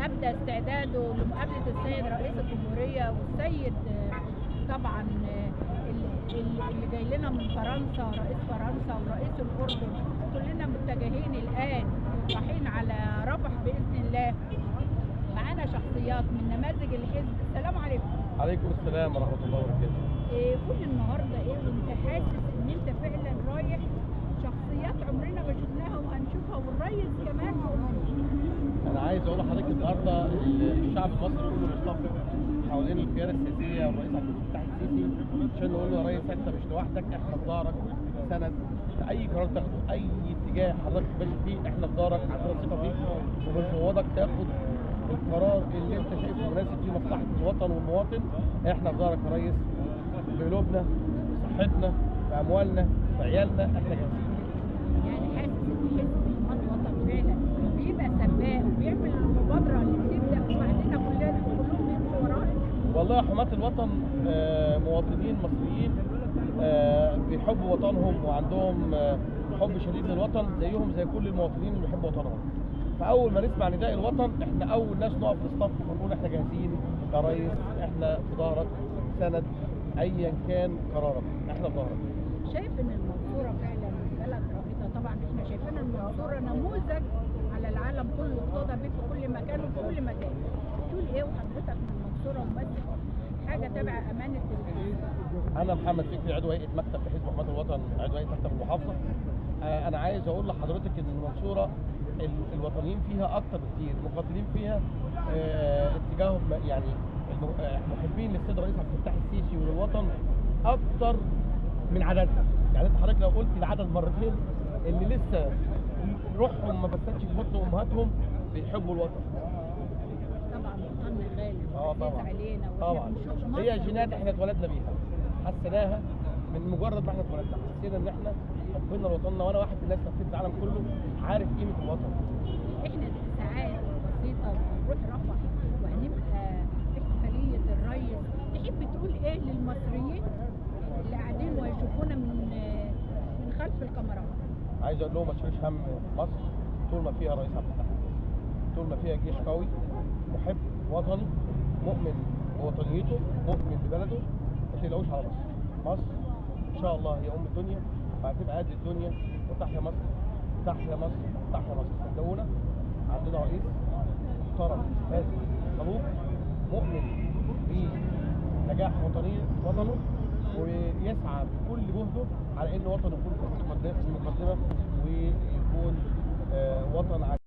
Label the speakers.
Speaker 1: أبدى استعداده لمقابلة السيد رئيس الجمهورية والسيد طبعا اللي جاي لنا من فرنسا، رئيس فرنسا ورئيس الأردن. كلنا متجهين الآن رايحين على رفح بإذن الله. معانا شخصيات من نماذج الحزب. السلام عليكم.
Speaker 2: عليكم السلام ورحمة الله وبركاته.
Speaker 1: قول النهارده ايه وانت حاسس ان انت فعلا رايح شخصيات عمرنا ما شفناها وهنشوفها، والريس كمان.
Speaker 2: أنا عايز أقول لحضرتك النهارده الشعب المصري كله مصطفى حوالين القيادة السياسية والرئيس عبد الفتاح السيسي، عشان نقول له يا ريس أنت مش لوحدك، إحنا في دارك سند في أي قرار تاخده، أي اتجاه حضرتك ماشي فيه إحنا في دارك، عندنا ثقة فيك وبنفوضك تاخد القرار اللي أنت شايفه مناسب فيه مصلحة الوطن والمواطن. إحنا في دارك يا ريس، بقلوبنا، بصحتنا، بأموالنا، بعيالنا، إحنا جاهزين.
Speaker 1: يعني حاسس ان حزب حماة الوطن فعلا بيبقى سباق وبيعمل المبادره اللي بتبدا وبعدين كلهم يمشوا وراها.
Speaker 2: والله حماة الوطن مواطنين مصريين بيحبوا وطنهم وعندهم حب شديد للوطن زيهم زي كل المواطنين اللي بيحبوا وطنهم. فأول ما نسمع نداء الوطن احنا أول ناس نقف للصف ونقول احنا جاهزين يا ريس، احنا في ظهرك سند أيا كان قرارك، احنا في ظهرك.
Speaker 1: شايف ان المنصوره فعلا بلد رائده. طبعا احنا شايفين المنصوره نموذج على العالم كله اقتدى به في كل مكان وفي كل مكان. تقول ايه وحضرتك من المنصوره ممثل حاجه تبع امانه الحزب؟
Speaker 2: أنا محمد فكري عضو هيئة مكتب في حزب حماة الوطن، عضو هيئة مكتب المحافظة. أنا عايز أقول لحضرتك إن المنصورة الوطنيين فيها أكتر بكتير، المقاتلين فيها اتجاههم يعني محبين للسيد الرئيس عبد الفتاح السيسي وللوطن أكتر من عددها. يعني أنت حضرتك لو قلت العدد مرتين اللي لسه روحهم ما بستش في بطن أمهاتهم بيحبوا الوطن.
Speaker 1: طبعا وطننا غالي
Speaker 2: طبعا
Speaker 1: علينا
Speaker 2: طبعا هي جينات احنا اتولدنا بيها، حسيناها من مجرد ما احنا اتولدنا، حسينا ان احنا حبنا لوطننا. وانا واحد من الناس لفيت العالم كله عارف قيمه الوطن.
Speaker 1: احنا ساعات بسيطه بنروح رفح وهنبقى في احتفاليه الريس. تحب تقول ايه للمصريين اللي قاعدين ويشوفونا من خلف الكاميرات؟
Speaker 2: عايز اقول لهم ما تشيلوش هم مصر طول ما فيها رئيس عبد الفتاح، طول ما فيها جيش قوي محب وطني مؤمن بوطنيته مؤمن ببلده. ما تقلقوش على مصر. مصر ان شاء الله هي ام الدنيا وهتبقى قد الدنيا. وتحيا مصر، تحيا مصر، تحيا مصر. صدقونا عندنا رئيس محترم فاز خلوق مؤمن بنجاح وطنه ويسعى بكل جهده على ان وطنه يكون في المقدمه ويكون وطن